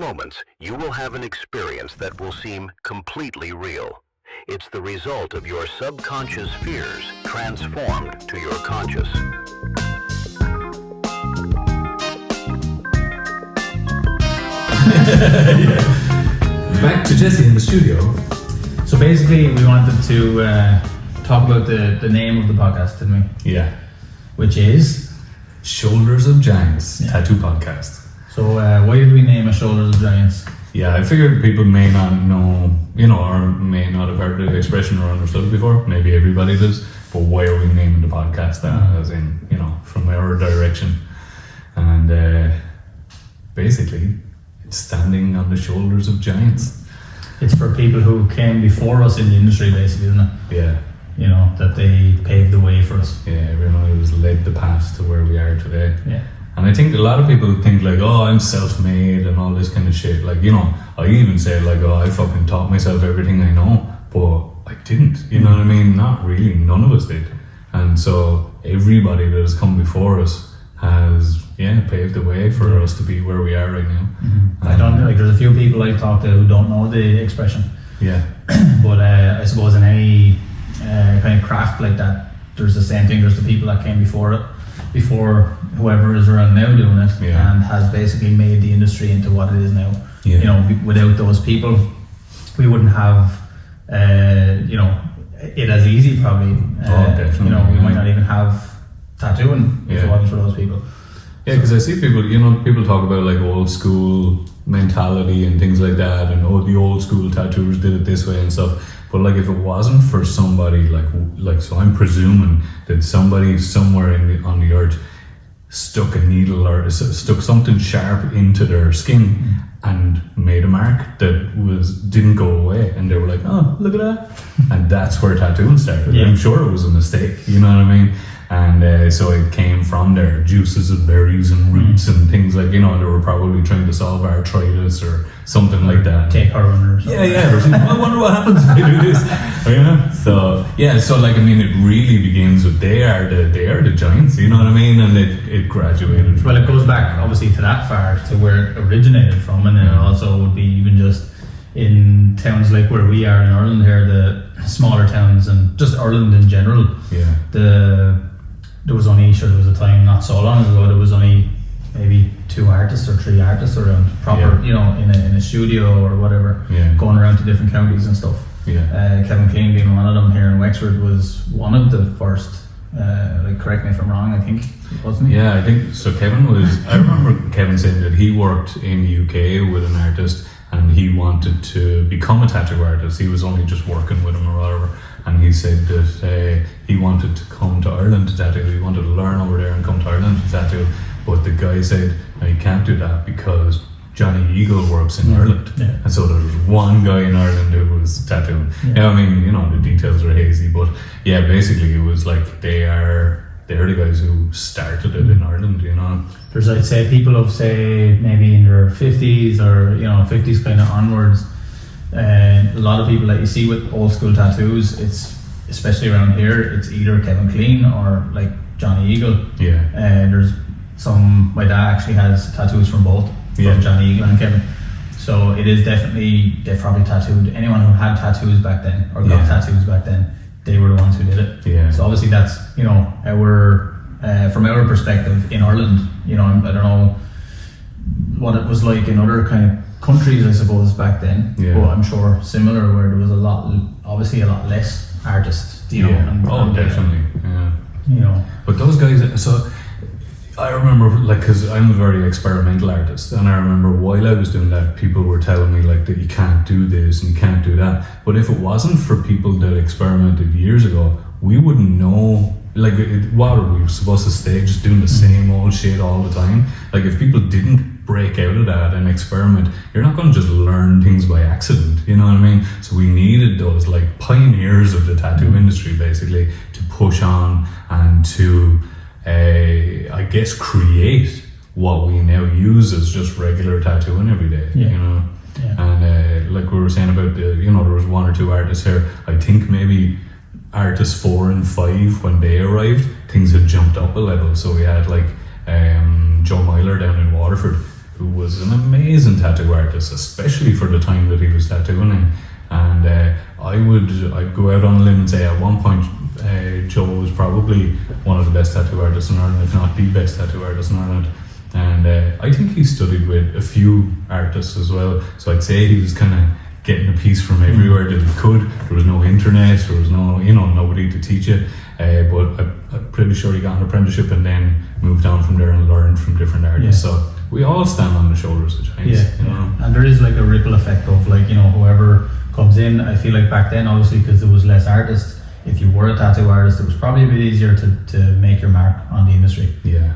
moments, you will have an experience that will seem completely real. It's the result of your subconscious fears transformed to your conscious. Back to Jesse in the studio. So basically, we wanted to talk about the name of the podcast, didn't we? Yeah. Which is Shoulders of Giants Tattoo Podcast. So why did we name it Shoulders of Giants? Yeah, I figured people may not know, or may not have heard the expression or understood it before. Maybe everybody does. But why are we naming the podcast that? As in, from our direction. And basically, it's standing on the shoulders of giants. It's for people who came before us in the industry, basically, isn't it? Yeah. That they paved the way for us. Yeah, everyone who's led the path to where we are today. Yeah. And I think a lot of people think like, oh, I'm self-made and all this kind of shit. Like, I even say like, oh, I fucking taught myself everything I know, but I didn't. You know what I mean? Not really. None of us did. And so everybody that has come before us has, paved the way for us to be where we are right now. Mm-hmm. I don't there's a few people I've talked to who don't know the expression. Yeah. But I suppose in any kind of craft like that, there's the same thing. There's the people that came before whoever is around now doing it, and has basically made the industry into what it is now. Yeah. Without those people, we wouldn't have it as easy probably. Definitely. We might not even have tattooing if it wasn't for those people. Yeah, because I see people, people talk about like old school mentality and things like that, and the old school tattooers did it this way and stuff. But like, if it wasn't for somebody like, so I'm presuming that somebody somewhere on the earth stuck a needle or stuck something sharp into their skin and made a mark that didn't go away, and they were like, oh, look at that, and that's where tattooing started. Yeah. I'm sure it was a mistake, you know what I mean? And so it came from there, juices of berries and roots and things like, they were probably trying to solve arthritis or something like that. Take heroin or something. Yeah. I wonder what happens if they do this. So like, it really begins with they are the giants, you know what I mean? And it graduated. Well, it goes back obviously to that far, to where it originated from, and then it also would be even just in towns like where we are in Ireland here, the smaller towns and just Ireland in general. Yeah. There was a time not so long ago, there was only maybe 2 artists or 3 artists around proper, in a studio or whatever, going around to different counties and stuff. Yeah. Kevin Clean being one of them here in Wexford was one of the first. Correct me if I'm wrong, I think, wasn't he? Yeah, I think so. I remember Kevin saying that he worked in the UK with an artist and he wanted to become a tattoo artist. He was only just working with him or whatever. And he said that he wanted to come to Ireland to tattoo. He wanted to learn over there and come to Ireland to tattoo. But the guy said, no, you can't do that because Johnny Eagle works in Ireland. Yeah. And so there was one guy in Ireland who was tattooing. Yeah. The details are hazy. But yeah, basically it was like they're the guys who started it in Ireland, There's, I'd say, people of, say, maybe in their 50s or, 50s kind of onwards. A lot of people that you see with old school tattoos, it's especially around here, it's either Kevin Clean or like Johnny Eagle. Yeah. There's my dad actually has tattoos from both, from Johnny Eagle and Kevin. So it is definitely, they've probably tattooed anyone who had tattoos back then or got tattoos back then. They were the ones who did it. Yeah. So obviously that's our from our perspective in Ireland. I don't know what it was like in other kind of countries, I suppose, back then, but I'm sure similar, where there was obviously a lot less artists, definitely, But those guys, so I remember, because I'm a very experimental artist, and I remember while I was doing that, people were telling me that you can't do this and you can't do that. But if it wasn't for people that experimented years ago, we wouldn't know. What are we supposed to stay just doing the same old shit all the time? If people didn't break out of that and experiment, you're not going to just learn things by accident, you know what I mean? So we needed those pioneers of the tattoo industry basically to push on and to I guess create what we now use as just regular tattooing every day. Yeah. And like we were saying about there was 1 or 2 artists here. I think maybe artists 4 and 5, when they arrived, things had jumped up a level. So we had Joe Myler down in Waterford, who was an amazing tattoo artist, especially for the time that he was tattooing in. And I'd go out on a limb and say at one point Joe was probably one of the best tattoo artists in Ireland, if not the best tattoo artist in Ireland. And I think he studied with a few artists as well. So I'd say he was kind of getting a piece from everywhere that he could. There was no internet, there was no, nobody to teach it. But I'm pretty sure he got an apprenticeship and then moved on from there and learned from different artists. Yeah. So we all stand on the shoulders of giants. Yeah. And there is like a ripple effect of like, whoever comes in. I feel like back then, obviously, because there was less artists, if you were a tattoo artist, it was probably a bit easier to make your mark on the industry. Yeah.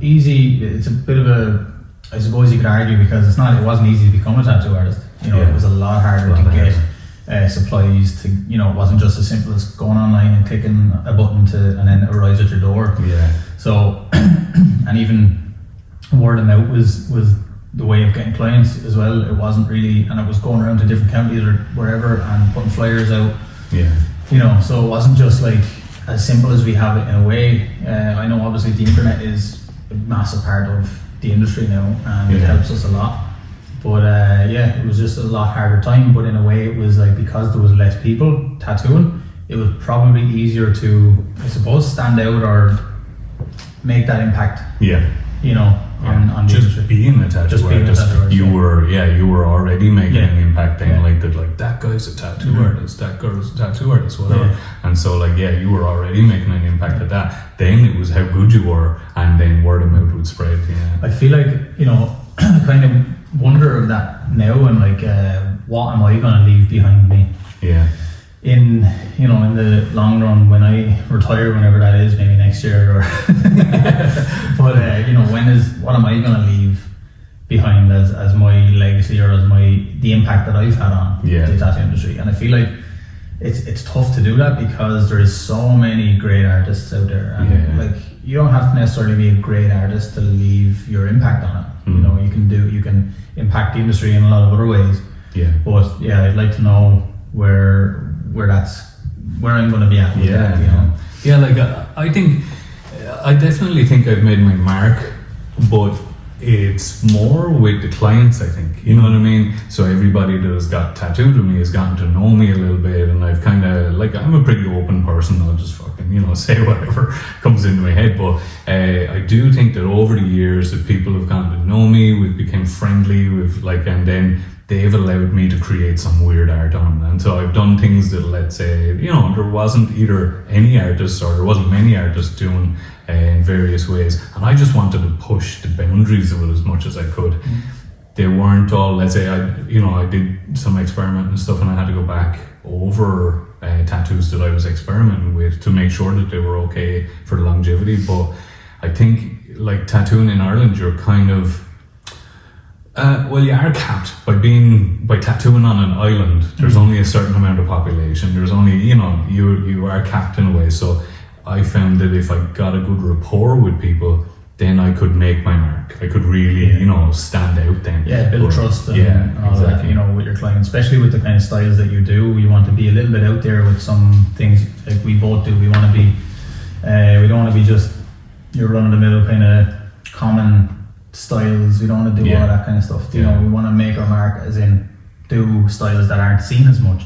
Easy. It's a bit of a, I suppose you could argue, because it wasn't easy to become a tattoo artist. It was a lot harder to get supplies to, it wasn't just as simple as going online and clicking a button and then it arrives at your door. Yeah. So, and even word of mouth was the way of getting clients as well. It wasn't really, and it was going around to different counties or wherever and putting flyers out. Yeah. So it wasn't just like as simple as we have it in a way. I know obviously the internet is a massive part of the industry now, and it helps us a lot. But it was just a lot harder time. But in a way, it was like, because there was less people tattooing, it was probably easier to, I suppose, stand out or make that impact. Yeah. On the just industry. being a tattoo artist, you were already making an impact then, like that guy's a tattoo artist, that girl's a tattoo artist, whatever. Yeah. And so you were already making an impact at that. Then it was how good you were, and then word of mouth would spread. Yeah. I feel like, I kind of wonder of that now, and like, what am I going to leave behind me? Yeah. In the long run, when I retire, whenever that is, maybe next year, or but what am I going to leave behind as my legacy, or as the impact that I've had on the tattoo industry? And I feel like it's tough to do that, because there is so many great artists out there, and like, you don't have to necessarily be a great artist to leave your impact on it. You can impact the industry in a lot of other ways. Yeah. But I'd like to know where I'm going to be at with that, Yeah, like I definitely think I've made my mark, but it's more with the clients, I think. You know what I mean? So everybody that has got tattooed with me has gotten to know me a little bit, and I've kind of, like, I'm a pretty open person. I'll just fucking, say whatever comes into my head. But I do think that over the years that people have gotten to know me, we've become friendly, and then they've allowed me to create some weird art on them. And so I've done things that, let's say, there wasn't either any artists or there wasn't many artists doing in various ways. And I just wanted to push the boundaries of it as much as I could. Mm. They weren't all, let's say, I did some experimenting and stuff, and I had to go back over tattoos that I was experimenting with to make sure that they were okay for longevity. But I think, like, tattooing in Ireland, you're kind of, you are capped by tattooing on an island. There's only a certain amount of population. There's only, you are capped in a way. So I found that if I got a good rapport with people, then I could make my mark. I could really, stand out then. Yeah, build trust and all exactly. That, with your clients, especially with the kind of styles that you do. You want to be a little bit out there with some things, like we both do. We want to be, we don't want to be just your run-of-the-mill kind of common styles. We don't want to do all that kind of stuff. We want to make our mark, as in do styles that aren't seen as much,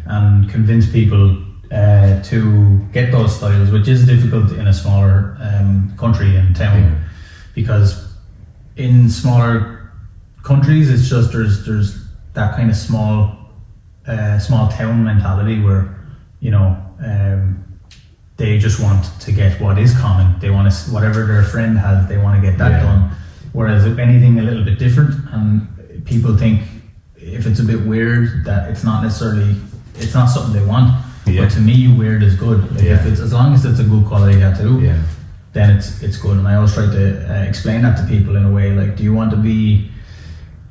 and convince people to get those styles, which is difficult in a smaller country and town, because in smaller countries it's just there's that kind of small town mentality where they just want to get what is common. They want to, whatever their friend has, they want to get that done. Whereas if anything a little bit different, and people think if it's a bit weird, that it's not something they want. But to me, weird is good. Like if it's, as long as it's a good quality tattoo, then it's good. And I always try to explain that to people in a way, like, do you want to be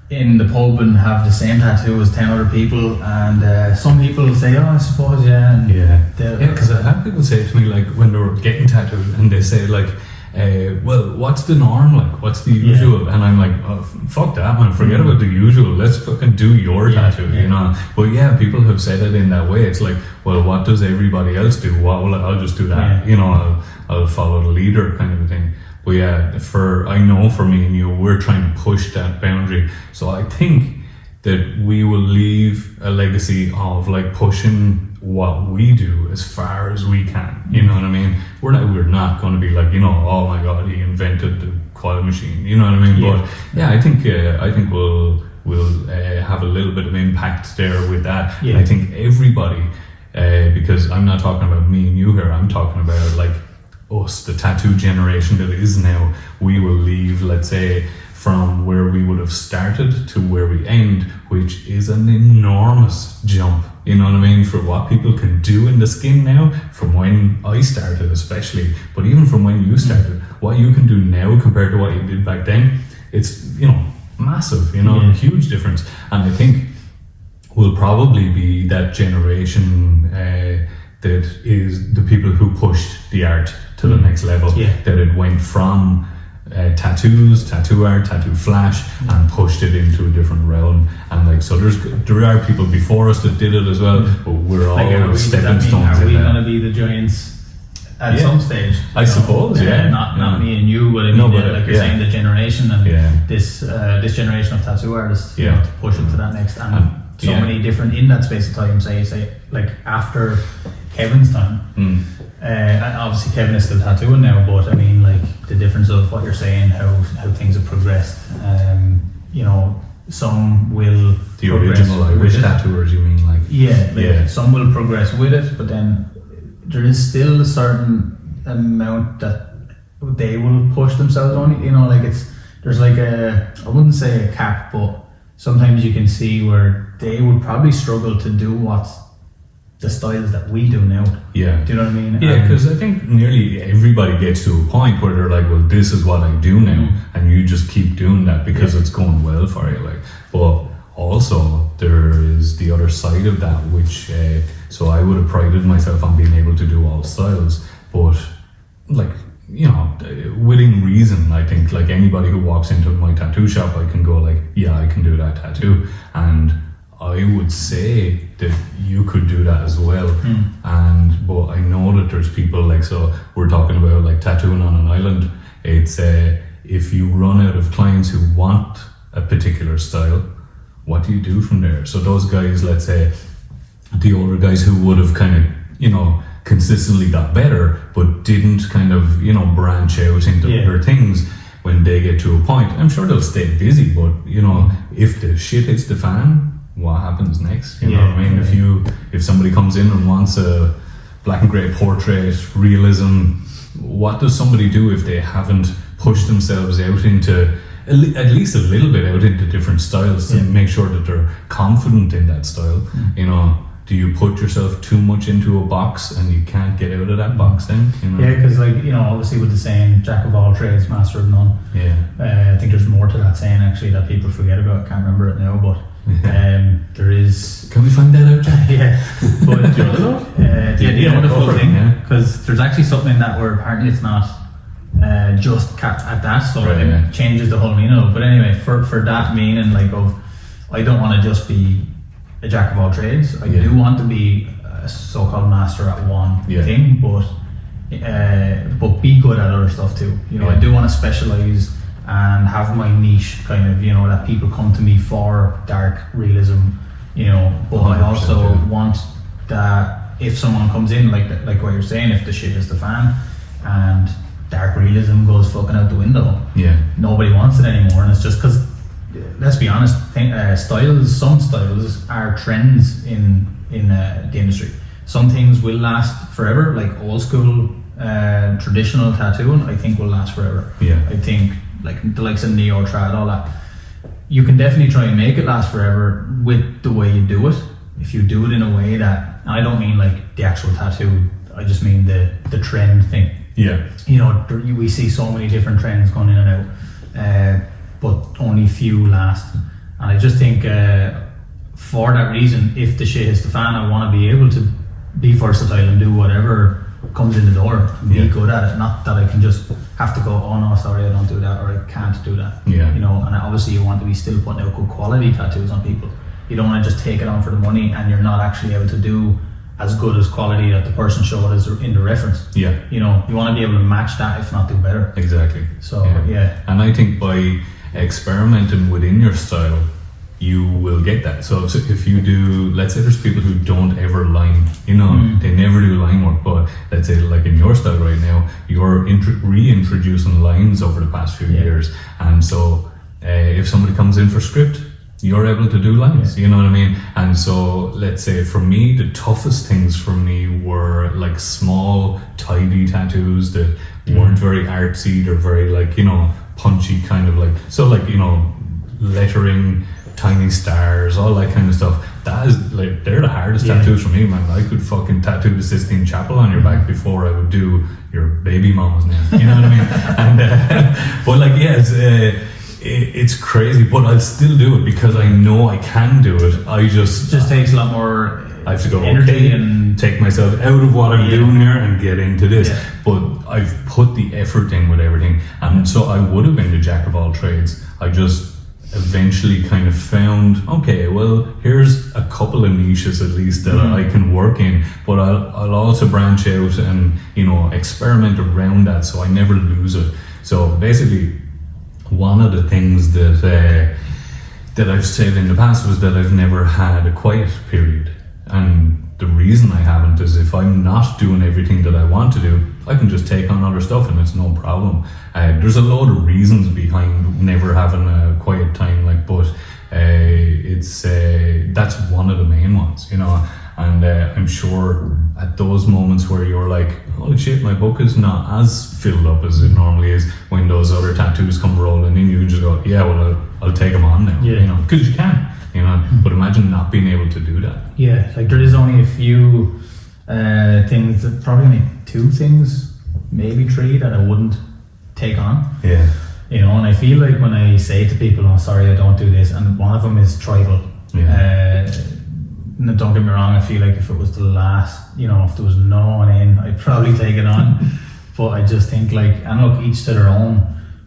in the pub and have the same tattoo as 10 other people? And some people say, I suppose, because I had people say to me, like, when they were getting tattooed, and they say, like, well, what's the norm, like, what's the usual? And I'm like, oh, fuck that, man, forget about the usual, let's fucking do your tattoo, But people have said it in that way. It's like, well, what does everybody else do? I'll just do that, I'll follow the leader, kind of a thing. But yeah, I know for me and you, we're trying to push that boundary. So I think that we will leave a legacy of like pushing what we do as far as we can. You know what I mean? We're not going to be like, oh my God, he invented the quad machine. You know what I mean? Yeah. But yeah, I think we'll have a little bit of impact there with that. Yeah. I think everybody, because I'm not talking about me and you here, I'm talking about like us, the tattoo generation that is now. We will leave, let's say, from where we would have started to where we end, which is an enormous jump. You know what I mean? For what people can do in the skin now, from when I started especially, but even from when you started, what you can do now compared to what you did back then, it's, massive, huge difference. And I think we'll probably be that generation that is the people who pushed the art to the next level, that it went from tattoos, tattoo art, tattoo flash, and pushed it into a different realm. And like, so there are people before us that did it as well, but we're all stepping stones. Are we going to be the giants at some stage? I suppose, Not me and you, but I mean, like you're saying, the generation and this generation of tattoo artists, to push it to that next, and so many different in that space of time. Say like after Kevin's time. Obviously Kevin is still tattooing now, but I mean, like the difference of what you're saying, how things have progressed. Some will the original Irish tattooers, you mean, like some will progress with it, but then there is still a certain amount that they will push themselves on. There's like I wouldn't say a cap, but sometimes you can see where they would probably struggle to do what the styles that we do now. Yeah. Do you know what I mean? Yeah, because I think nearly everybody gets to a point where they're like, well, this is what I do now, and you just keep doing that because it's going well for you. Like, but also there is the other side of that, which so I would have prided myself on being able to do all styles, but like, within reason, I think like anybody who walks into my tattoo shop, I can go like, yeah, I can do that tattoo, and I would say that you could do that as well. But I know that there's people like, so we're talking about like tattooing on an island. It's if you run out of clients who want a particular style, what do you do from there? So those guys, let's say the older guys who would have kind of, consistently got better, but didn't kind of, branch out into other things. When they get to a point, I'm sure they'll stay busy, but if the shit hits the fan, what happens next? You know what I mean? If somebody comes in and wants a black and grey portrait, realism, what does somebody do if they haven't pushed themselves out into at least a little bit out into different styles to make sure that they're confident in that style? Do you put yourself too much into a box and you can't get out of that box then? Yeah, because obviously with the saying, jack of all trades, master of none. I think there's more to that saying actually that people forget about. I can't remember it now, but there is. Can we find that out, Jack? But the wonderful thing, because there's actually something in that where apparently it's not just capped at that, so it changes the whole meaning of it. But anyway, for that meaning, like I don't want to just be a jack of all trades. I do want to be a so-called master at one thing, but be good at other stuff too. I do want to specialize and have my niche kind of, that people come to me for dark realism, but I also want that if someone comes in like what you're saying, if the shit hits the fan and dark realism goes fucking out the window, nobody wants it anymore. And it's just because, let's be honest, some styles are trends in the industry. Some things will last forever, like old school traditional tattooing, I think will last forever. I think like the likes of neo trad, all that, you can definitely try and make it last forever with the way you do it. If you do it in a way that, and I don't mean like the actual tattoo, I just mean the trend thing. We see so many different trends going in and out, but only few last. And I just think for that reason, if the shit hits the fan, I want to be able to be versatile and do whatever comes in the door and be good at it. Not that I can just have to go, oh no, sorry, I don't do that, or I can't do that. And obviously you want to be still putting out good quality tattoos on people. You don't want to just take it on for the money and you're not actually able to do as good as quality that the person showed as in the reference. Yeah. You know, you want to be able to match that, if not do better. Exactly. So yeah. And I think by experimenting within your style, you will get that. So if you do, let's say there's people who don't ever line, you know, they never do line work, but let's say like in your style right now, you're reintroducing lines over the past few years. And so if somebody comes in for script, you're able to do lines, you know what I mean? And so let's say for me, the toughest things for me were like small, tidy tattoos that weren't very artsy. They're very like, you know, punchy kind of like, so like, you know, lettering, tiny stars, all that kind of stuff. That is like, they're the hardest tattoos for me, man. I could fucking tattoo the Sistine Chapel on your back before I would do your baby mama's name, you know what I mean? And but like, yeah, it's crazy, but I'll still do it because I know I can do it. I just takes a lot more I have to go, energy okay, and take myself out of what I'm doing here and get into this. But I've put the effort in with everything, and so I would have been the jack of all trades. I just eventually kind of found, okay, well, here's a couple of niches at least that I can work in, but I'll also branch out and, you know, experiment around that so I never lose it. So basically, one of the things that I've said in the past was that I've never had a quiet period. And the reason I haven't is if I'm not doing everything that I want to do, I can just take on other stuff and it's no problem. There's a load of reasons behind never having a quiet time, like, but it's that's one of the main ones, you know. And I'm sure at those moments where you're like, holy shit, my book is not as filled up as it normally is, when those other tattoos come rolling in, you can just go, yeah, well, I'll take them on now, you know, because you can, you know. But imagine not being able to do that. Yeah, like there is only a few things, probably only 2 things, maybe 3 that I wouldn't take on. Yeah. You know, and I feel like when I say to people, oh, sorry, I don't do this, and one of them is tribal. Yeah. No, don't get me wrong, I feel like if it was the last, you know, if there was no one in, I'd probably take it on. But I just think like, and look, each to their own,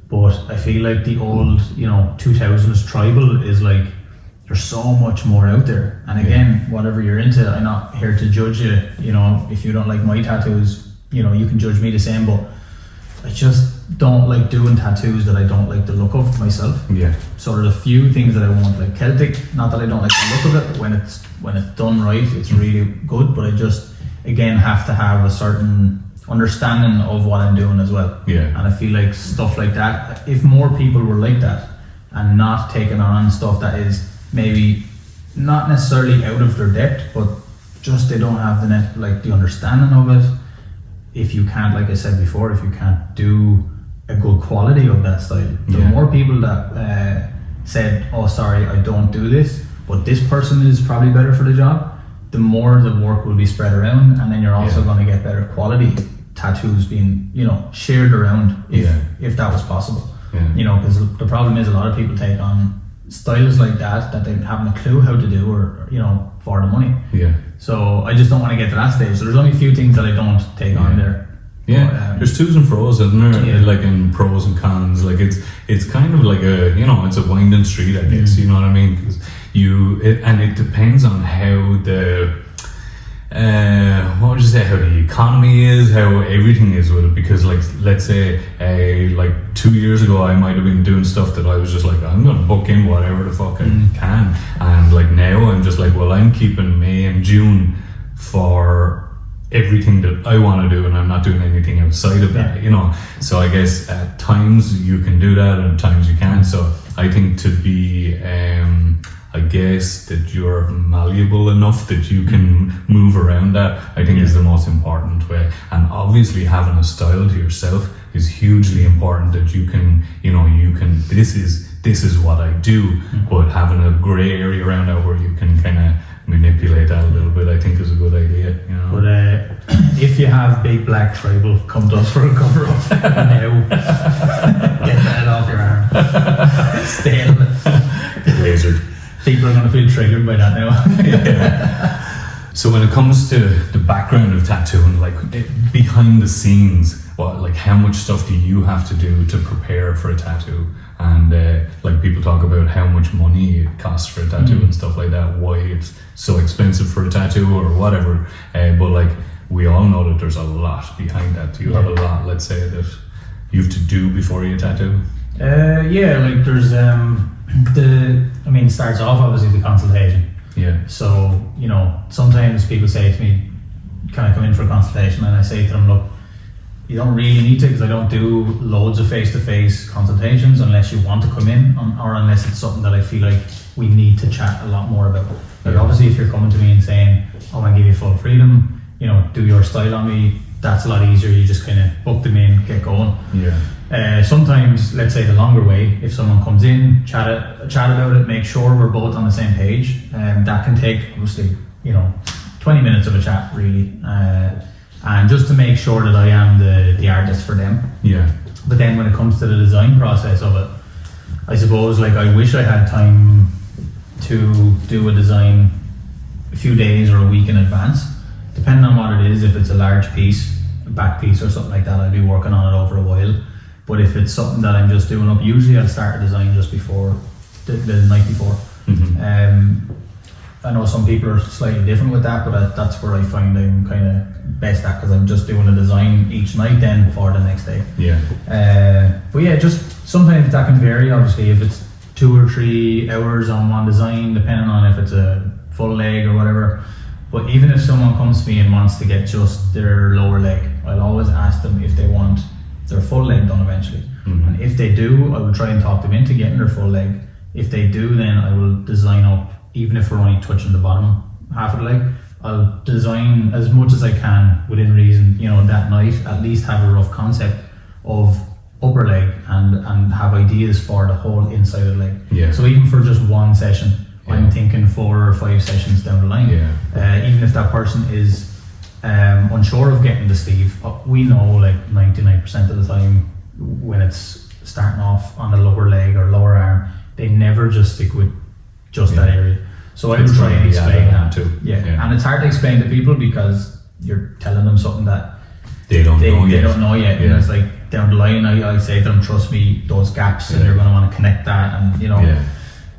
but I feel like the old, you know, 2000s tribal is like, there's so much more out there. And again, whatever you're into, I'm not here to judge you. You know, if you don't like my tattoos, you know, you can judge me the same, but I just don't like doing tattoos that I don't like the look of myself. Yeah. So there's a few things that I want, like Celtic, not that I don't like the look of it, when it's done right, it's really good, but I just, again, have to have a certain understanding of what I'm doing as well. Yeah. And I feel like stuff like that, if more people were like that and not taking on stuff that is maybe not necessarily out of their depth, but just they don't have the understanding of it. If you can't, like I said before, if you can't do a good quality of that style, the more people that said, oh, sorry, I don't do this, but this person is probably better for the job, the more the work will be spread around, and then you're also going to get better quality tattoos being, you know, shared around if that was possible. You know, because the problem is a lot of people take on styles like that they haven't a clue how to do, or, you know, for the money. Yeah. So I just don't want to get to that stage. So there's only a few things that I don't take on there. Yeah, but, there's twos and fro's, isn't there? Yeah. Like in pros and cons. Like it's kind of like a, you know, it's a winding street, I guess. You know what I mean? Because and it depends on how the what would you say, how the economy is, how everything is with it. Because like, let's say like 2 years ago I might have been doing stuff that I was just like, I'm gonna book in whatever the fuck I can, and like now I'm just like, well, I'm keeping May and June for everything that I want to do, and I'm not doing anything outside of that, you know. So I guess at times you can do that and at times you can't. So I think to be I guess that you're malleable enough that you can move around that, I think is the most important way. And obviously having a style to yourself is hugely important, that you can, you know, this is what I do, but having a grey area around that where you can kind of manipulate that a little bit, I think is a good idea, you know. But if you have big black tribal, come to us for a cover up now. Get that off your arm. Stay on it. Lasered. People are going to feel triggered by that now. So when it comes to the background of tattooing, like behind the scenes, how much stuff do you have to do to prepare for a tattoo? And like people talk about how much money it costs for a tattoo and stuff like that, why it's so expensive for a tattoo or whatever. But like we all know that there's a lot behind that. Do you have a lot, let's say, that you have to do before you tattoo? Like there's it starts off obviously the consultation. Yeah. So, sometimes people say to me, can I come in for a consultation? And I say to them, look, you don't really need to, because I don't do loads of face-to-face consultations unless you want to come in, or unless it's something that I feel like we need to chat a lot more about. Like obviously if you're coming to me and saying, I want to give you full freedom, do your style on me, that's a lot easier. You just kind of book them in, get going. Yeah. Sometimes, let's say the longer way, if someone comes in, chat about it, make sure we're both on the same page, and that can take obviously 20 minutes of a chat really, and just to make sure that I am the artist for them. Yeah. But then when it comes to the design process of it, I suppose like I wish I had time to do a design a few days or a week in advance, depending on what it is. If it's a large piece, a back piece or something like that, I'll be working on it over a while. But if it's something that I'm just doing up, usually I'll start a design just before the night before. I know some people are slightly different with that, but that's where I find I'm kind of best at, because I'm just doing a design each night then for the next day. Yeah. But yeah, just sometimes that can vary. Obviously, if it's 2 or 3 hours on one design, depending on if it's a full leg or whatever. But even if someone comes to me and wants to get just their lower leg, I'll always ask them if they want their full leg done eventually. And if they do, I will try and talk them into getting their full leg. If they do, then I will design up, even if we're only touching the bottom half of the leg, I'll design as much as I can within reason, that night, at least have a rough concept of upper leg and have ideas for the whole inside of the leg. Yeah. So even for just one session, I'm thinking 4 or 5 sessions down the line. Even if that person is unsure of getting the sleeve, we know like 99% of the time when it's starting off on the lower leg or lower arm, they never just stick with just that area. So I would try and explain that too. And it's hard to explain to people because you're telling them something that they don't know yet. And it's like down the line, I say to them, trust me, those gaps, and you're going to want to connect that, and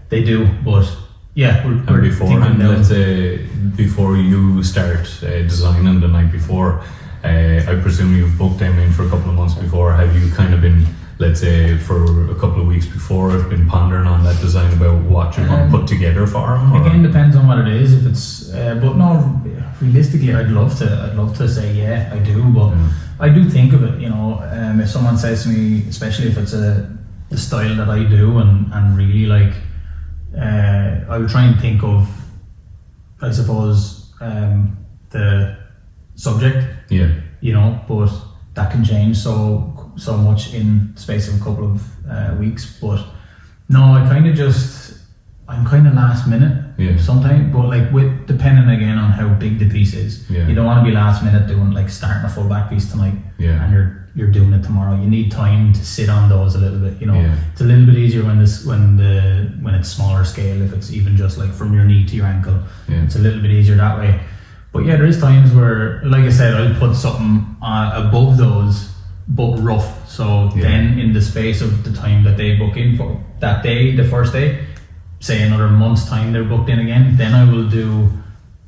they do. But we're beforehand, let's say before you start designing the night before, I presume you've booked them in for a couple of months before. Have you kind of been, let's say, for a couple of weeks before, I've been pondering on that design about what you're going to put together for them? Or? Again, depends on what it is. If it's, but no, realistically, I'd love to say I do, but I do think of it. If someone says to me, especially if it's the style that I do, and really like, I would try and think of, I suppose, the subject. But that can change so much in the space of a couple of weeks. But no, I'm kind of last minute sometimes, but like depending again on how big the piece is. You don't want to be last minute doing like starting a full back piece tonight and you're doing it tomorrow. You need time to sit on those a little bit. It's a little bit easier when it's smaller scale. If it's even just like from your knee to your ankle, it's a little bit easier that way. But there is times where, like I said, I'll put something above those, but rough. So then in the space of the time that they book in for that day, the first day, say another month's time they're booked in again, then I will do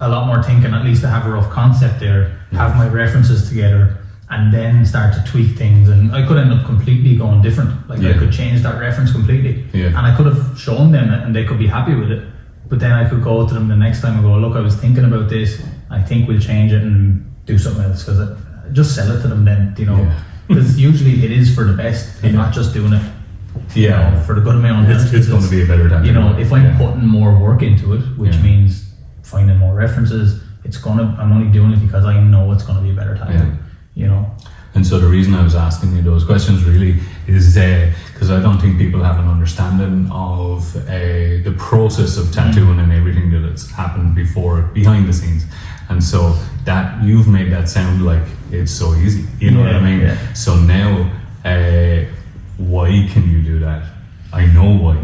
a lot more thinking, at least to have a rough concept there, have my references together, and then start to tweak things. And I could end up completely going different. Like I could change that reference completely. And I could have shown them it and they could be happy with it. But then I could go to them the next time and go, look, I was thinking about this. I think we'll change it and do something else, because just sell it to them then, because usually it is for the best. I'm not just doing it for the good of my own health. It's going to be a better time. If I'm putting more work into it, which means finding more references, I'm only doing it because I know it's going to be a better time. And so the reason I was asking you those questions really is because I don't think people have an understanding of the process of tattooing and everything that's happened behind the scenes. And so that you've made that sound like it's so easy, you know what I mean? So now, why can you do that? I know why.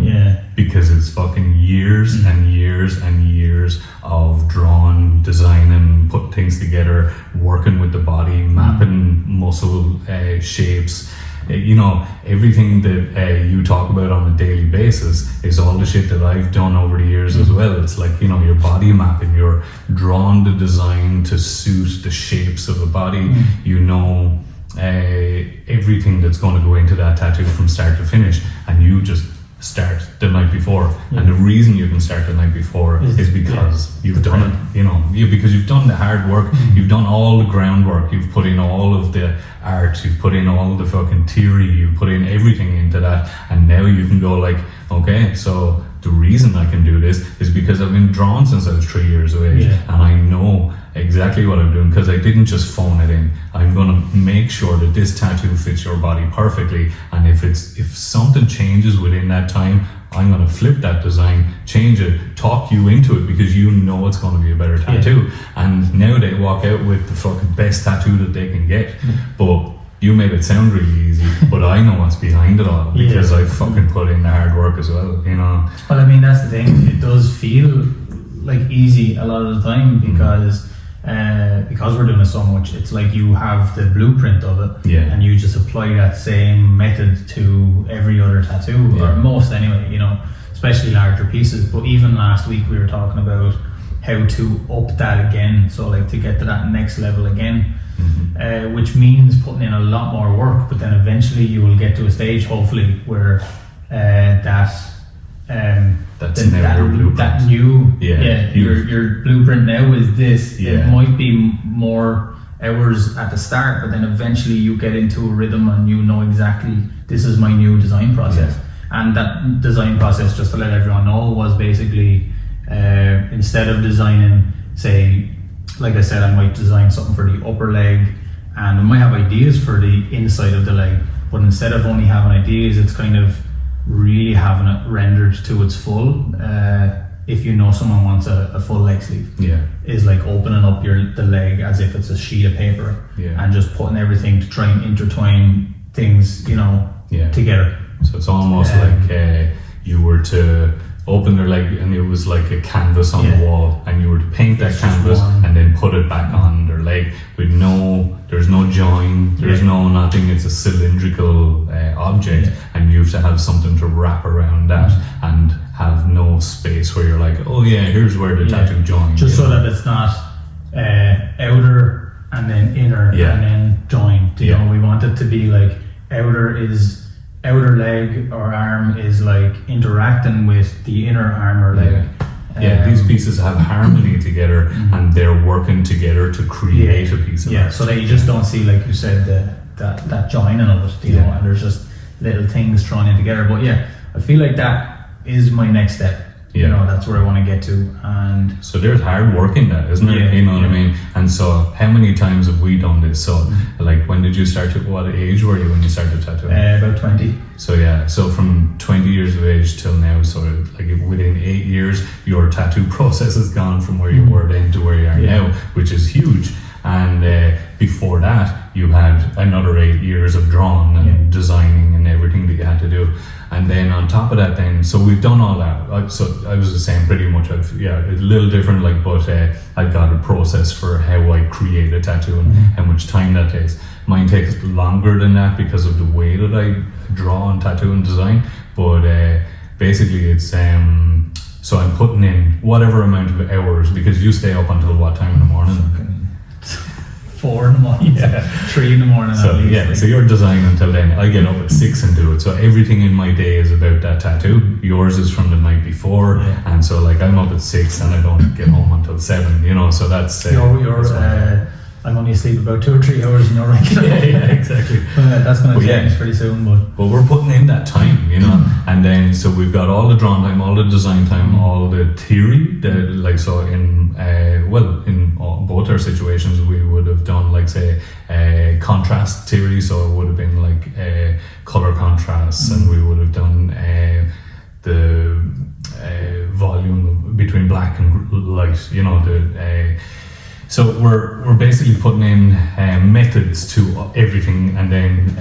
Because it's fucking years and years years and years of drawing, designing, putting things together, working with the body, mapping muscle shapes. You know, everything that you talk about on a daily basis is all the shit that I've done over the years as well. It's like, you know, your body mapping, you're drawn the design to suit the shapes of a body. You know everything that's going to go into that tattoo from start to finish, and you just start the night before. And the reason you can start the night before is because you've done it, you know, because you've done the hard work, you've done all the groundwork, you've put in all of the art, you've put in all the fucking theory, you've put in everything into that, and now you can go like, okay, so the reason I can do this is because I've been drawn since I was 3 years of age, and I know exactly what I'm doing because I didn't just phone it in. I'm going to make sure that this tattoo fits your body perfectly, and if something changes within that time, I'm going to flip that design, change it, talk you into it because you know it's going to be a better tattoo. And now they walk out with the fucking best tattoo that they can get. But you made it sound really easy, but I know what's behind it all because I fucking put in the hard work as well, you know. Well, I mean, that's the thing. It does feel like easy a lot of the time because we're doing it so much. It's like you have the blueprint of it, and you just apply that same method to every other tattoo, or most anyway. You know, especially larger pieces. But even last week we were talking about how to up that again. So like to get to that next level again. Which means putting in a lot more work, but then eventually you will get to a stage, hopefully, where your blueprint now is this. It might be more hours at the start, but then eventually you get into a rhythm and you know exactly this is my new design process. And that design process, just to let everyone know, was basically instead of designing, say, like I said, I might design something for the upper leg, and I might have ideas for the inside of the leg, but instead of only having ideas, it's kind of really having it rendered to its full. If you know someone wants a full leg sleeve, is like opening up the leg as if it's a sheet of paper, and just putting everything to try and intertwine things, you know, together. So it's almost like you were to open their leg and it was like a canvas on the wall, and you were to paint that canvas and then put it back on their leg with there's no join, there's no nothing, it's a cylindrical object, and you have to have something to wrap around that and have no space where you're like, oh yeah, here's where the tattoo joins. Just so that it's not outer and then inner and then joined. You know, we want it to be like outer leg or arm is like interacting with the inner arm or leg. These pieces have harmony together, and they're working together to create a piece of art. So that you just don't see, like you said, that joining of it, you know, and there's just little things thrown in together. But I feel like that is my next step. You know, that's where I want to get to. And so there's hard work in that, isn't there? You know what I mean? And so how many times have we done this? So like, when did you start what age were you when you started tattooing? About 20. So from 20 years of age till now, so like within 8 years, your tattoo process has gone from where you were then to where you are now, which is huge. And before that, you had another 8 years of drawing and designing and everything that you had to do. And then on top of that, then, so we've done all that. So I was the same pretty much. It's a little different, like, but I've got a process for how I create a tattoo and how much time that takes. Mine takes longer than that because of the way that I draw and tattoo and design. But basically, it's so I'm putting in whatever amount of hours, because you stay up until what time in the morning? 4 in the morning, 3 in the morning. So you're designing until then. I get up at 6 and do it. So everything in my day is about that tattoo. Yours is from the night before, and so like I'm up at 6 and I don't get home until 7. You know, so that's I'm only asleep about 2 or 3 hours, and you're right. Exactly. That's going to change pretty soon. But we're putting in that time, you know, and then so we've got all the drawing time, all the design time, all the theory. In both our situations, we would have done, like, say, contrast theory. So it would have been like color contrasts, and we would have done the volume between black and light. You know, so we're basically putting in methods to everything, and then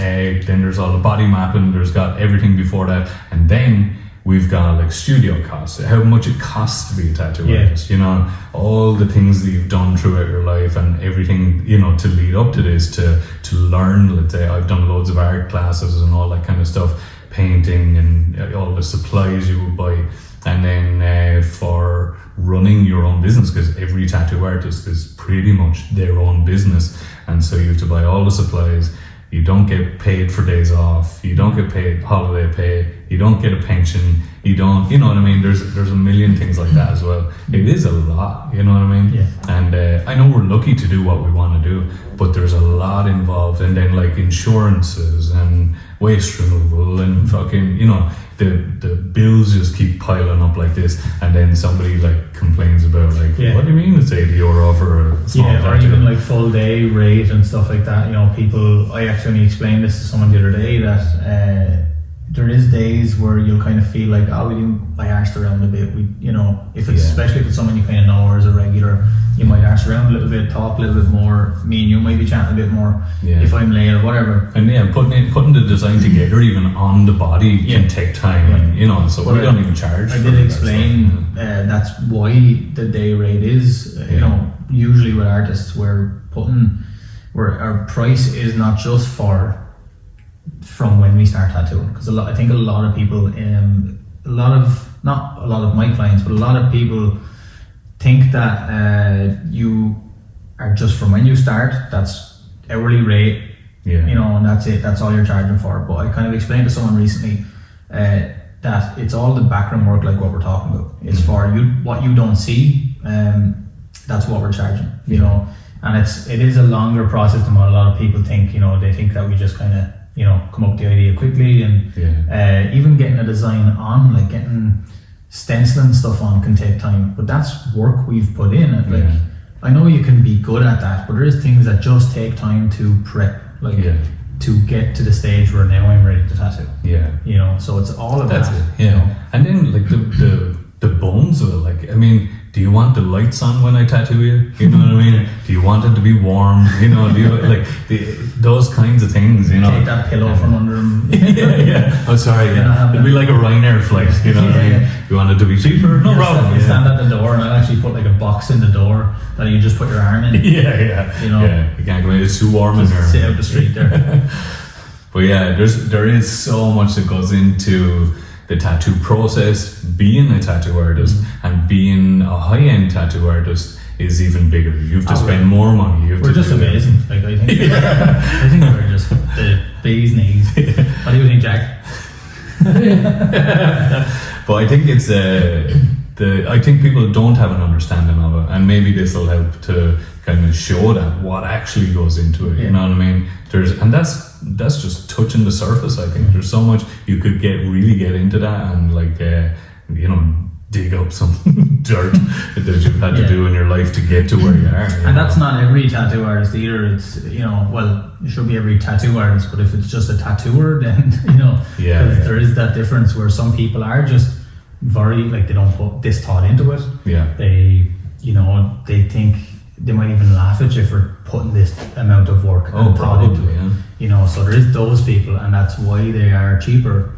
there's all the body mapping. There's got everything before that, and then we've got like studio costs, how much it costs to be a tattoo Yeah. artist, you know, all the things that you've done throughout your life and everything, you know, to lead up to this, to learn. Let's say I've done loads of art classes and all that kind of stuff, painting and all the supplies you would buy, and then for running your own business, because every tattoo artist is pretty much their own business, and so you have to buy all the supplies. You don't get paid for days off. You don't get paid holiday pay. You don't get a pension. You don't, you know what I mean? There's a million things like that as well. It is a lot, you know what I mean? Yeah. And I know we're lucky to do what we want to do, but there's a lot involved. And then like insurances and waste removal and fucking, you know, the bills just keep piling up like this. And then somebody like complains about like, what do you mean it's €80 for a small or tattoo? even like full day rate and stuff like that. You know, people, I actually explained this to someone the other day that there is days where you'll kind of feel like, I arsed around a bit. We, you know, if it's especially if it's someone you kind of know or is a regular, you might arse around a little bit, talk a little bit more. Me and you might be chatting a bit more if I'm late or whatever. And putting the design together even on the body can take time, and you know, so we don't even charge. I did explain that's why the day rate is. You know, usually with artists, where our price is not just from when we start tattooing, because I think a lot of people, not a lot of my clients, but a lot of people think that you are just from when you start, that's hourly rate, you know, and that's it, that's all you're charging for. But I kind of explained to someone recently that it's all the background work, like what we're talking about. It's for you, what you don't see, that's what we're charging, you know. And it is a longer process than what a lot of people think. You know, they think that we just kind of, you know, come up with the idea quickly, and even getting a design on, like getting stenciling stuff on, can take time. But that's work we've put in. And like, I know you can be good at that, but there is things that just take time to prep, like to get to the stage where now I'm ready to tattoo. You know, so it's all of that. You know? And then like the bones of it, like, I mean, do you want the lights on when I tattoo you? You know what I mean? Do you want it to be warm? You know, do you like those kinds of things? You know, take that pillow from under him. Oh, sorry. It'd be like a Ryanair flight. You know what I mean? You want it to be cheaper? No problem. You stand at the door, and I'll actually put like a box in the door that you just put your arm in. You know, you can't go in. It's too warm in there. Sit out the street there. But yeah, there is so much that goes into the tattoo process. Being a tattoo artist and being a high-end tattoo artist is even bigger. You have to spend more money. We're just amazing. Like, I think I think we're just the bee's knees. What do you think, Jack? But I think it's I think people don't have an understanding of it, and maybe this will help to kind of show that what actually goes into it. You know what I mean? That's just touching the surface. I think there's so much you could really get into that, and like you know, dig up some dirt that you've had to do in your life to get to where you are. And that's not every tattoo artist either. It's, you know, well, it should be every tattoo artist, but if it's just a tattooer, then, you know, there is that difference where some people are just very, like, they don't put this thought into it. They, you know, they think they might even laugh at you for putting this amount of work and thought into it. You know, so there is those people, and that's why they are cheaper.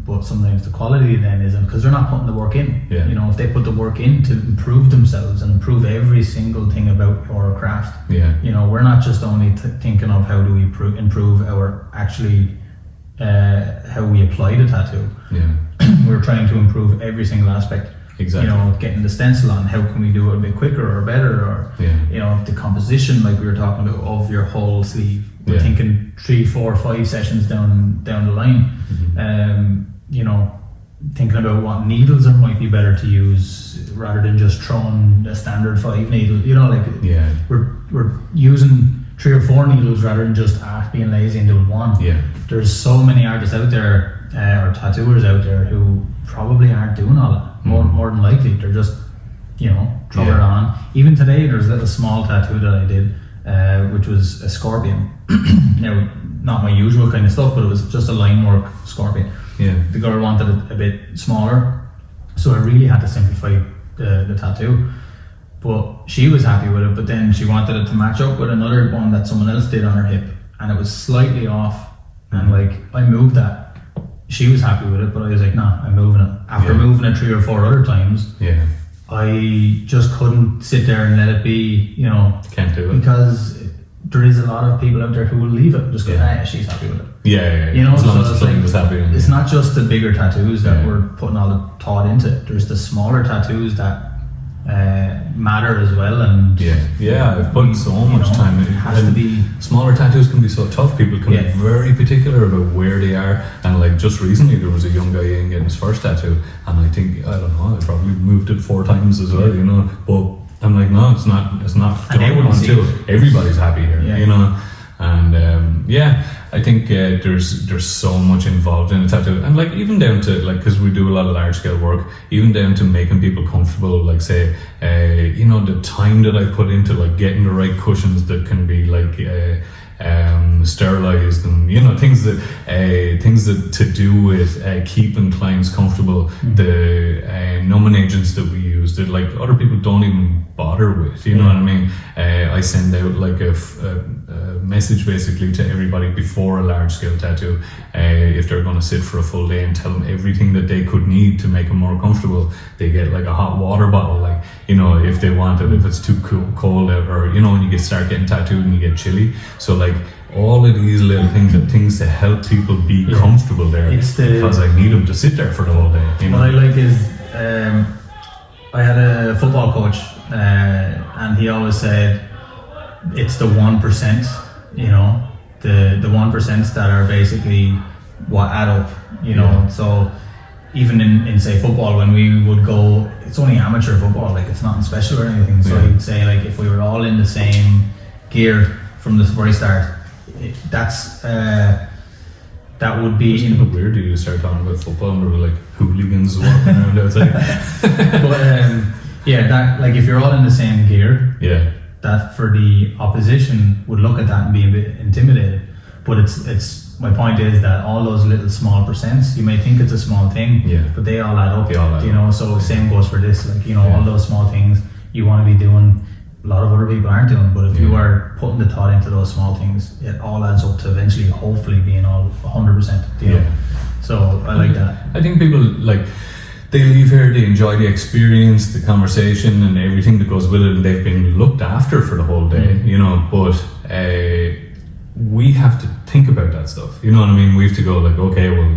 But sometimes the quality then isn't, because they're not putting the work in. You know, if they put the work in to improve themselves and improve every single thing about our craft, you know, we're not just only thinking of how do we improve our actually how we apply the tattoo. We're trying to improve every single aspect. Exactly. You know, getting the stencil on, how can we do it a bit quicker or better, or you know, the composition, like we were talking about, of your whole sleeve. We're thinking 3, 4, 5 sessions down the line. You know, thinking about what needles it might be better to use rather than just throwing a standard 5 needle. You know, like we're using 3 or 4 needles rather than just being lazy and doing one. There's so many artists out there or tattooers out there who probably aren't doing all that. More than likely, they're just, you know, throwing it on. Even today, there's a little small tattoo that I did, which was a scorpion. Now, not my usual kind of stuff, but it was just a line work scorpion. The girl wanted it a bit smaller, so I really had to simplify the tattoo. But she was happy with it, but then she wanted it to match up with another one that someone else did on her hip, and it was slightly off. And like, I moved that. she was happy with it, but I was like, nah, I'm moving it. After moving it 3 or 4 other times, I just couldn't sit there and let it be, you know. Can't do it. Because there is a lot of people out there who will leave it, just go, she's happy with it. Yeah. You know, as long so as it's was happy. It's not just the bigger tattoos that we're putting all the thought into. There's the smaller tattoos that matter as well, and I've put so much time. It has to be. Smaller tattoos can be so tough. People can be very particular about where they are, and like just recently there was a young guy in getting his first tattoo, and I think, I don't know, I probably moved it 4 times as well, you know, but I'm like, no, it's not and done until everybody's happy here, you know. And I think there's so much involved in a tattoo, and like even down to like, because we do a lot of large scale work, even down to making people comfortable, like say you know, the time that I put into like getting the right cushions that can be like sterilized, and you know, things that to do with keeping clients comfortable, the numbing agents that we use that like other people don't even bother with, you know what I mean. I send out like a message basically to everybody before a large scale tattoo, if they're going to sit for a full day, and tell them everything that they could need to make them more comfortable. They get like a hot water bottle, like, you know, if they want it, if it's too cold out, or you know, when you start getting tattooed and you get chilly. So like all of these little things are things to help people be comfortable there, because I need them to sit there for the whole day, you know? What I like is I had a football coach, and he always said it's the 1%, you know, the 1% that are basically what add up, you know. So even in say football, when we would go, it's only amateur football, like it's nothing special or anything. So he'd say like if we were all in the same gear from the very start, that would be. It's kind of weird you start talking about football and we were like hooligans walking around outside. But that, like, if you're all in the same gear, that for the opposition would look at that and be a bit intimidated. But it's my point is that all those little small percents, you may think it's a small thing, but they all add up. You know, so same goes for this. Like, you know, all those small things you want to be doing, a lot of other people aren't doing, but if you are putting the thought into those small things, it all adds up to eventually hopefully being all 100%, you know? So I like that. I think people, like, they leave here, they enjoy the experience, the conversation and everything that goes with it, and they've been looked after for the whole day, you know, but we have to think about that stuff, you know what I mean? We have to go like, okay, well,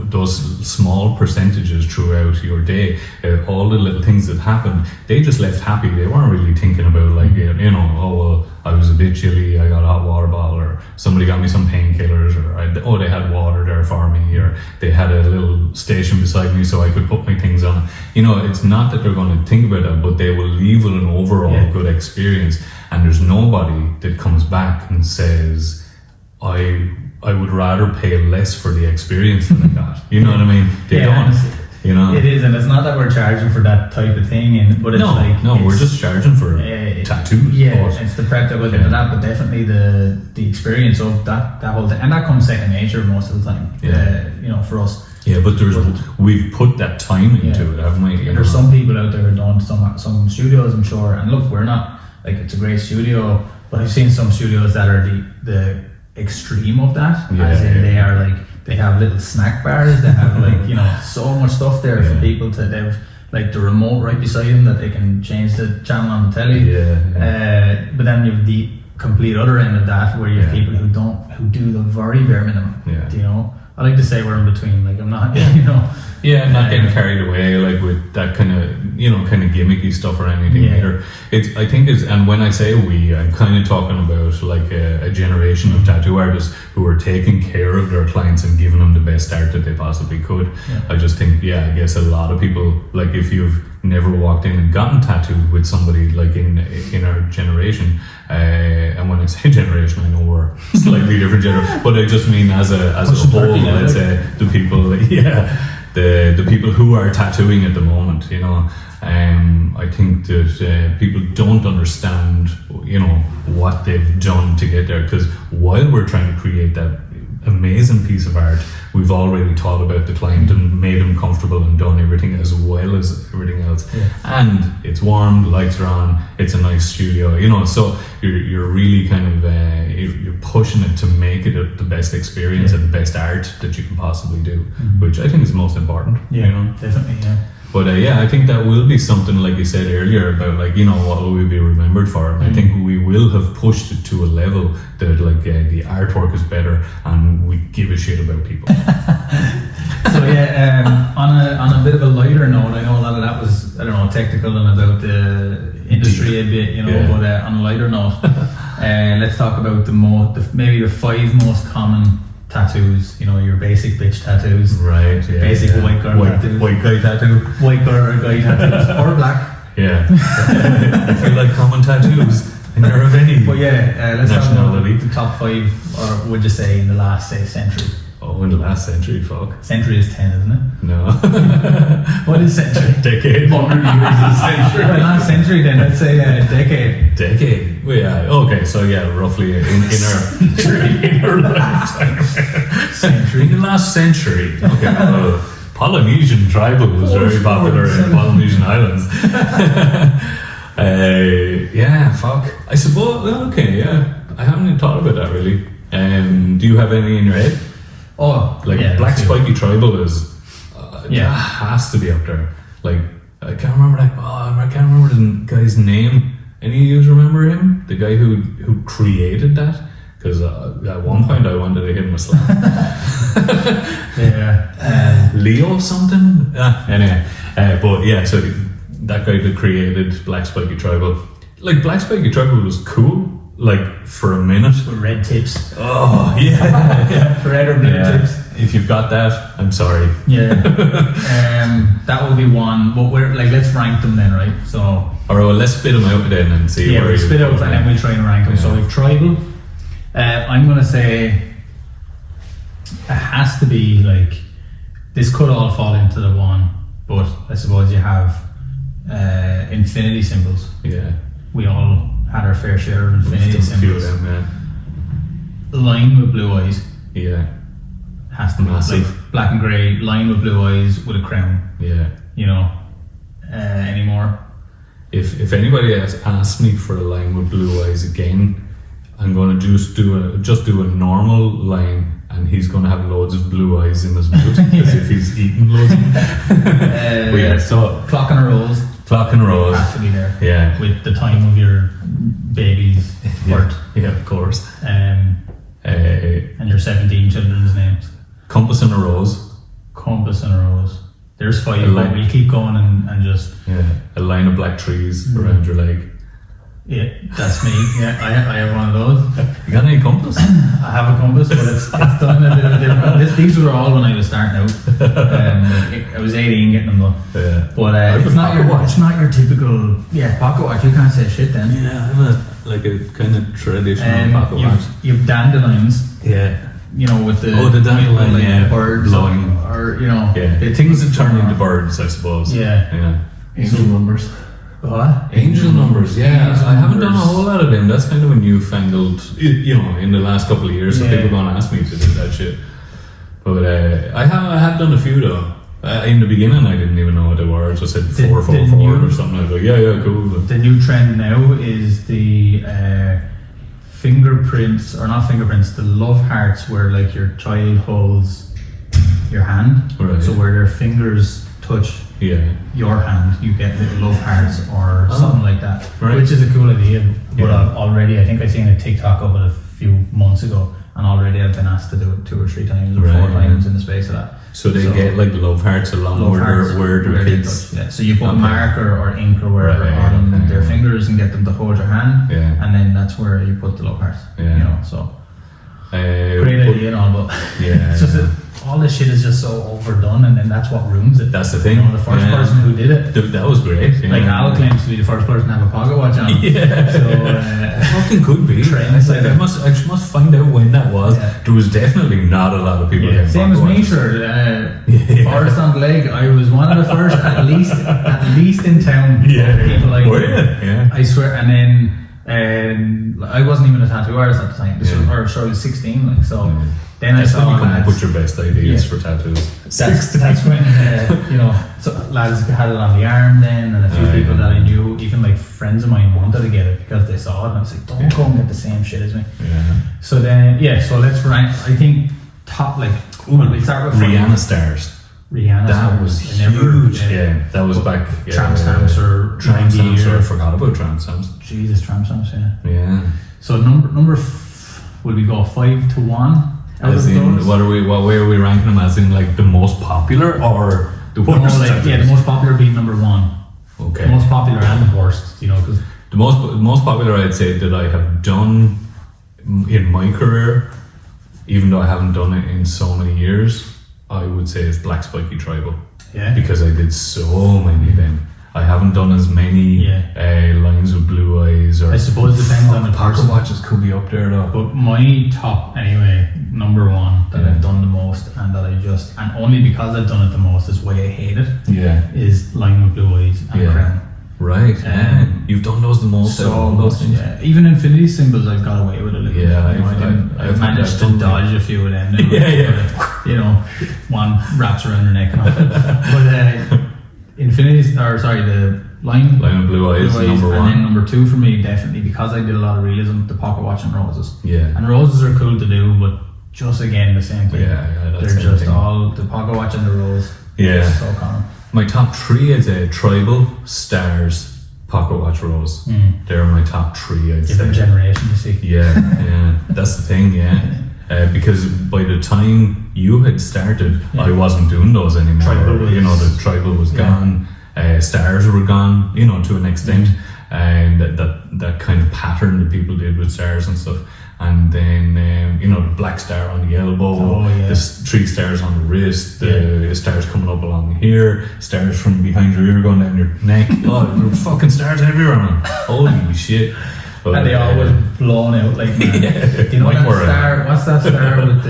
those small percentages throughout your day, all the little things that happened, they just left happy. They weren't really thinking about like, you know, oh well, I was a bit chilly, I got a hot water bottle, or somebody got me some painkillers, or they had water there for me, or they had a little station beside me so I could put my things on. You know, it's not that they're going to think about that, but they will leave with an overall good experience. And there's nobody that comes back and says, I would rather pay less for the experience than I got. You know what I mean? They don't. You know? It is, and it's not that we're charging for that type of thing, but it's we're just charging for tattoos. Yeah, it's the prep that goes into that, but definitely the experience of that whole thing, and that comes second nature most of the time. You know, for us. Yeah, but we've put that time into it, haven't we? There's some people out there who don't. Some studios, I'm sure, and look, we're not like, it's a great studio, but I've seen some studios that are the extreme of that, as in they are like, they have little snack bars, they have like, you know, so much stuff there for people to, they have like the remote right beside them that they can change the channel on the telly. But then you have the complete other end of that, where you have people who do the very bare minimum. You know, I like to say we're in between, like I'm not, you know. Yeah, not getting carried away like with that kind of, you know, kind of gimmicky stuff or anything either. I think and when I say we, I'm kind of talking about like a generation of tattoo artists who are taking care of their clients and giving them the best art that they possibly could. I just think, I guess a lot of people, like if you've never walked in and gotten tattooed with somebody like in our generation, and when I say generation, I know we're slightly different generation, but I just mean as a whole, let's say the people, the people who are tattooing at the moment, you know. I think that people don't understand, you know, what they've done to get there, because while we're trying to create that amazing piece of art we've already thought about the client and made him comfortable and done everything as well as everything else. And it's warm, the lights are on, it's a nice studio, you know, so you're really kind of you're pushing it to make it the best experience and the best art that you can possibly do, which I think is most important. Yeah, you know? definitely. Yeah. But I think that will be something, like you said earlier, about like, you know, what will we be remembered for? And I think we will have pushed it to a level that like the artwork is better and we give a shit about people. So on a bit of a lighter note, I know a lot of that was, I don't know, technical and about the industry a bit, you know, but on a lighter note, let's talk about maybe the 5 most common tattoos, you know, your basic bitch tattoos. Right, yeah. Basic white girl tattoos. White guy tattoo. White girl or guy tattoos. Or black. Yeah. If you like common tattoos and you're of any But let's talk about nationality. the top 5, or would you say in the last, say, century? Oh, in the last century, fuck. Century is 10, isn't it? No. What is century? Decade. 100 years is century. Well, not century then, let's say decade. Decade. Well, yeah. Okay, so yeah, roughly in our lifetime. Century. In the last century. Okay. Polynesian tribal was very popular in Polynesian islands. Yeah, fuck. I suppose. Well, okay, yeah. I haven't even thought about that really. Do you have any in your head? Oh, Like Black Spiky Tribal is, that has to be up there. Like I can't remember I can't remember the guy's name. Any of you remember him? The guy who created that? Because at one point I wanted to hit him a slap. Leo something. Anyway, but yeah, so that guy that created Black Spiky Tribal, like Black Spiky Tribal was cool. Like for a minute. With red tips. Oh yeah. Red or blue tips. If you've got that, I'm sorry. Yeah. That will be one. But let's rank them then, right? So. Alright, well, let's spit them out then and see. Yeah, we'll spit out and then we'll try and rank them. So we've tribal. I'm gonna say it has to be like, this could all fall into the one, but I suppose you have infinity symbols. Yeah. We all had our fair share of infinity symbols. A few of them, yeah. Line with blue eyes. Yeah. Has to be massive. Like black and grey, line with blue eyes with a crown. Yeah. You know, any more? If anybody else asks me for a line with blue eyes again, I'm going to just do a normal line, and he's going to have loads of blue eyes in his mouth as if he's eating loads. But yeah, so clock and a rose. Clock and rose has to be there. Yeah. With the time of your baby's birth. Yeah, of course. And your 17 children's names. Compass and a rose. Compass and a rose. There's 5, but we'll keep going and just... Yeah, a line of black trees around your leg. Yeah, that's me. Yeah, I have one of those. You got any compass? I have a compass, but it's done a bit of a different... These were all when I was starting out. I was 18 getting them done. Yeah. But it's not your typical... Yeah, pocket watch. You can't say shit then. Yeah, I have a kind of traditional pocket watch. You've dandelions. Yeah. You know, with the dandelion, birds blowing, or you know, things that turn into birds, I suppose. Yeah. Angel numbers. What? Angel numbers, yeah. I haven't done a whole lot of them. That's kind of a newfangled, you know, in the last couple of years. So people gonna ask me to do that shit. But I have done a few though. In the beginning, I didn't even know what they were. I just said 444 or something. I was like, yeah, cool. The new trend now is the fingerprints, or not fingerprints, the love hearts, where like your child holds your hand. Right. So where their fingers touch your hand, you get little love hearts or something like that. Right. Which is a cool idea. But already, I think I seen a TikTok of it a few months ago, and already I've been asked to do it 2 or 3 times or 4 times in the space of that. So they get like love hearts along where their kids. Yeah. So you put marker or ink or wherever on their fingers and get them to hold your hand, and then that's where you put the love hearts. You know, so great idea and all, but it's just all this shit is just so overdone, and then that's what ruins it. That's the thing. You know, the first person who did it, that was great. Yeah. Like Al claims to be the first person to have a pocket watch on. Yeah. So fucking could be. Trends, I must find out when that was. Yeah. There was definitely not a lot of people. Same as me, sure. Forest on the Lake. I was one of the first, at least in town. People like. Were you? Yeah. I swear. And then I wasn't even a tattoo artist at the time. This was, or sorry, I was 16. Like so. Then That's I saw when you come up lads, with your best ideas Yeah. for tattoos. that's when so lads had it on the arm then, and a few people that I knew, even like friends of mine, wanted to get it because they saw it, and I was like, don't go and get the same shit as me. Yeah. So then so let's rank. I think top well, we start with Rihanna stars. Rihanna. That was huge. Yeah, that was back. Tramp Stamps or Tramp 90 Stamps. year. I forgot about Tramp Stamps. Jesus, Tramp Stamps, yeah. Yeah. So will we go 5 to 1? As in, what way are we ranking them? As in, like the most popular or the worst? The most popular being number 1. Okay. The most popular and the worst, because The most popular I'd say that I have done in my career, even though I haven't done it in so many years, I would say is Black Spiky Tribal. Yeah. Because I did so many of them. I haven't done as many lines with blue eyes or. I suppose it depends on the pocket person. watches could be up there though. But my top, anyway, number 1 that I've done the most, and that and only because I've done it the most is why I hate it, is Line with Blue Eyes and Crown. Right, you've done those the most. So those things. yeah, even infinity symbols, I've got away with it a little Yeah, bit. I've managed to dodge a few of them. Now, one wraps around your neck and all. But the line with Blue Eyes, number 1, and then number 2 for me, definitely, because I did a lot of realism, the pocket watch and roses. Yeah, and roses are cool to do, but just again the same thing. That's they're just all the pocket watch and the rose. Yeah, so common. My top 3 is a Tribal, Stars, Pocket Watch, Rose. They're my top 3, I'd say. Different generation, you see. Yeah, that's the thing, because by the time you had started, I wasn't doing those anymore. The Tribal was gone, Stars were gone, to an extent, and that kind of pattern that people did with stars and stuff. And then, the black star on the elbow, the 3 stars on the wrist, the stars coming up along here, stars from behind your ear going down your neck. Oh, there were fucking stars everywhere, man. Holy shit. But, and they always blown out like man. Do you know that star? What's that star with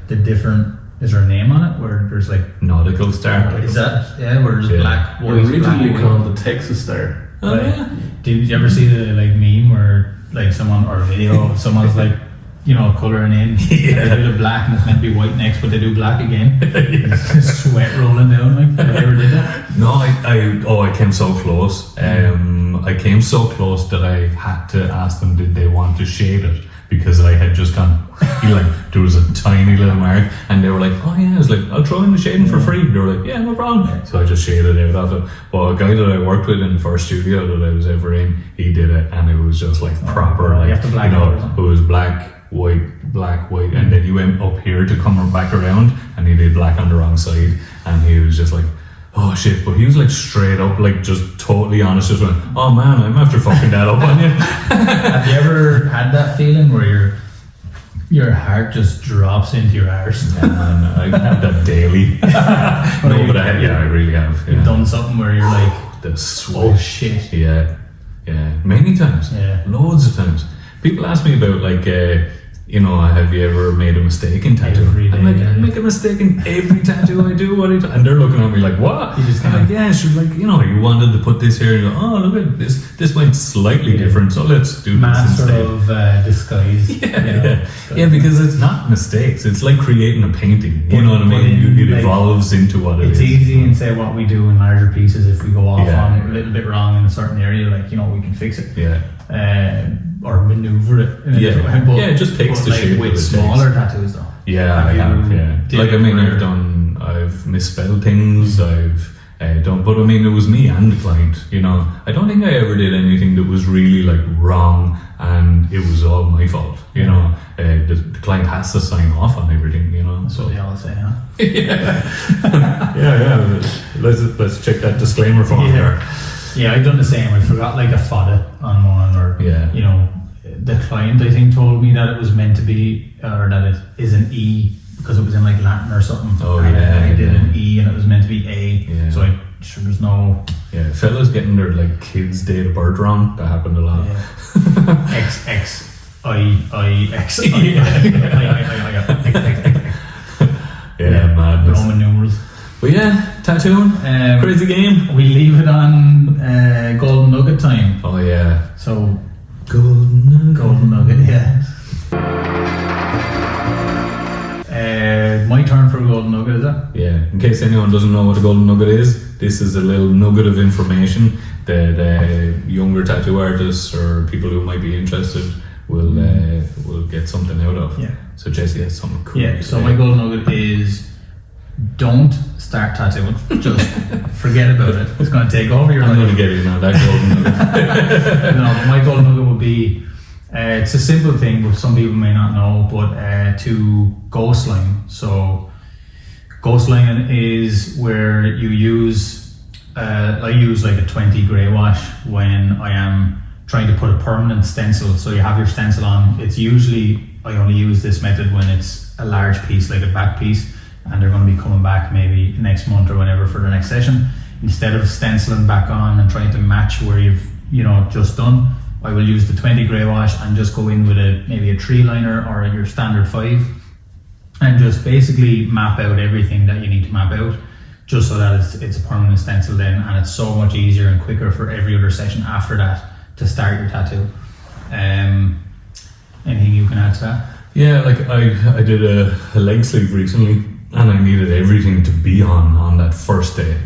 the different? Is there a name on it where there's like nautical star? Is that where there's black? Originally called the Texas Star. Did you ever see the meme where someone or video? Someone's colouring in. They do the black and it's meant to be white next, but they do black again. It's sweat rolling down. Have you ever did that? No, I came so close. I came so close that I had to ask them, did they want to shade it? Because I had just gone, there was a tiny little mark, and they were like, oh yeah, I was like, I'll throw in the shading for free. They were like, yeah, no problem. So I just shaded it out of it. But a guy that I worked with in the first studio that I was ever in, he did it, and it was just proper, it was black, white, and then he went up here to come back around, and he did black on the wrong side, and he was just like, oh shit, but he was straight up, just totally honest, just went, oh man, I'm after fucking that up on you. Have you ever had that feeling where your heart just drops into your arse? Yeah, man, I have that daily. I really have. You've done something where you're like, the sweat. Oh shit. Yeah, many times. Yeah. Loads of times. People ask me about have you ever made a mistake in tattoo? I'm like, I make a mistake in every tattoo I do. And they're looking at me like, what? You just you wanted to put this here, and you go, oh, look at this. This went slightly different, so let's do Master this instead. of disguise. Yeah, because it's not mistakes. It's like creating a painting. You know what I mean? It evolves into what it is. It's easy and say what we do in larger pieces. If we go off on a little bit wrong in a certain area, we can fix it. Yeah. Or maneuver it in a different way. But, it just takes the shape with smaller tattoos though. Yeah, I have. Yeah, I've misspelled things. I've done, but it was me and the client. I don't think I ever did anything that was really wrong, and it was all my fault. The client has to sign off on everything. That's what they all say, huh? yeah. Let's check that disclaimer form there. Yeah, I've done the same. I forgot a fada on one, or the client I think told me that it was meant to be, or that it is an E because it was in Latin or something. Oh and yeah, I did an E and it was meant to be A. Yeah. So there's no. Yeah, fellas getting their kids' date of birth wrong. That happened a lot. Yeah. X. Yeah, madness. Roman numerals. But yeah, tattooing, crazy game. We leave it on golden nugget time. Oh yeah. So golden nugget, yeah. In case anyone doesn't know what a golden nugget is, this is a little nugget of information that younger tattoo artists or people who might be interested will get something out of. Yeah. So Jesse has something cool. Yeah, so my golden nugget is don't start tattooing. Just forget about it. It's going to take over your life. I'm going to get in on that golden nugget. No, my golden nugget would be, it's a simple thing, but some people may not know, but to ghost line. So ghost lining is where you use, I use like a 20 grey wash when I am trying to put a permanent stencil. So you have your stencil on. It's usually, I only use this method when it's a large piece, like a back piece, and they're going to be coming back maybe next month or whenever for the next session. Instead of stenciling back on and trying to match where you've just done, I will use the 20 grey wash and just go in with maybe a 3 liner or your standard 5, and just basically map out everything that you need to map out, just so that it's a permanent stencil then, and it's so much easier and quicker for every other session after that to start your tattoo. Anything you can add to that? Yeah, like I did a leg sleeve recently, and I needed everything to be on that first day.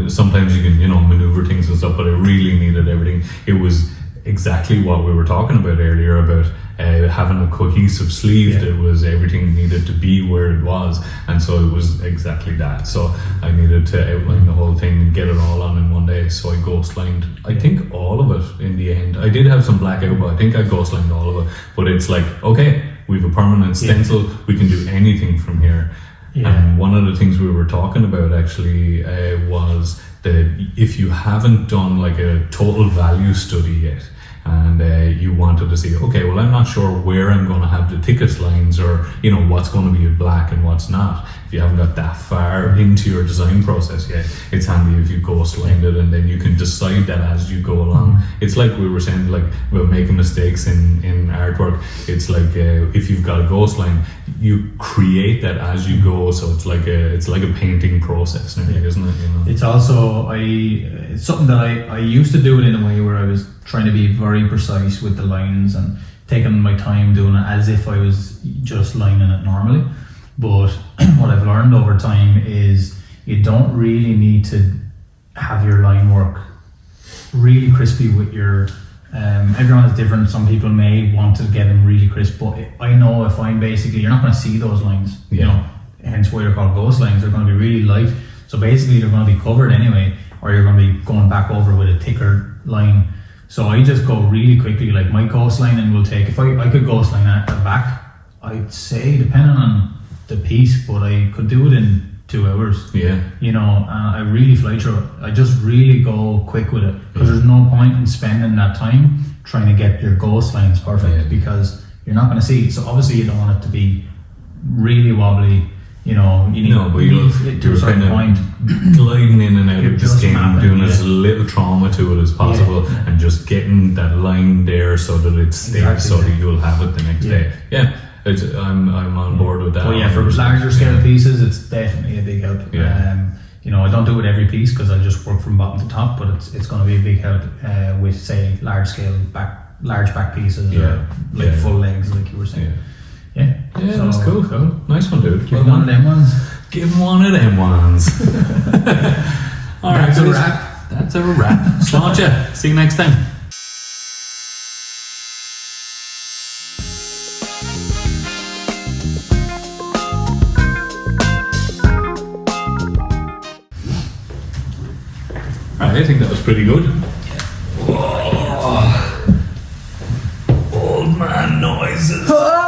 Sometimes you can maneuver things and stuff, but I really needed everything. It was exactly what we were talking about earlier about having a cohesive sleeve. Yeah. It was everything needed to be where it was, and so it was exactly that. So I needed to outline the whole thing and get it all on in one day. So I ghost lined, I think, all of it in the end. I did have some blackout, but I think I ghost lined all of it. But it's like, okay, we have a permanent stencil. We can do anything from here. Yeah. And one of the things we were talking about actually was that if you haven't done like a total value study yet, and you wanted to see, okay, well, I'm not sure where I'm going to have the thickest lines, or what's going to be black and what's not. If you haven't got that far into your design process yet, it's handy if you ghost line it, and then you can decide that as you go along. It's like we were saying, like about making mistakes in artwork. It's like if you've got a ghost line, you create that as you go. So it's like a painting process, nearly, isn't it? It's also it's something that I used to do it in a way where I was trying to be very precise with the lines and taking my time doing it as if I was just lining it normally. But what I've learned over time is you don't really need to have your line work really crispy with your everyone is different. Some people may want to get them really crisp, but I know if I'm basically, you're not going to see those lines, hence why they're called ghost lines. They're going to be really light, so basically they're going to be covered anyway, or you're going to be going back over with a thicker line. So I just go really quickly. Like my ghost lining will take, if I could ghost line at the back, I'd say, depending on the piece, but I could do it in 2 hours. Yeah. I really fly through it. I just really go quick with it, because there's no point in spending that time trying to get your ghost lines perfect, because you're not going to see. So obviously you don't want it to be really wobbly. You need to a certain point. Gliding in and out of the skin, doing as yeah. little trauma to it as possible, Yeah. and just getting that line there so that it stays, Exactly. so that you'll have it the next day. Yeah, I'm on board with that. But yeah, for larger scale pieces, it's definitely a big help. Yeah. I don't do it every piece because I just work from bottom to top, but it's going to be a big help with, say, large back pieces, or like full legs, like you were saying. Yeah, so, that's cool. Nice one, dude. Give one of them ones. Give him one of them ones. All right, that's a wrap. That's a wrap. Slot ya. See you next time. Alright, I think that was pretty good. Whoa. Old man noises. Bye.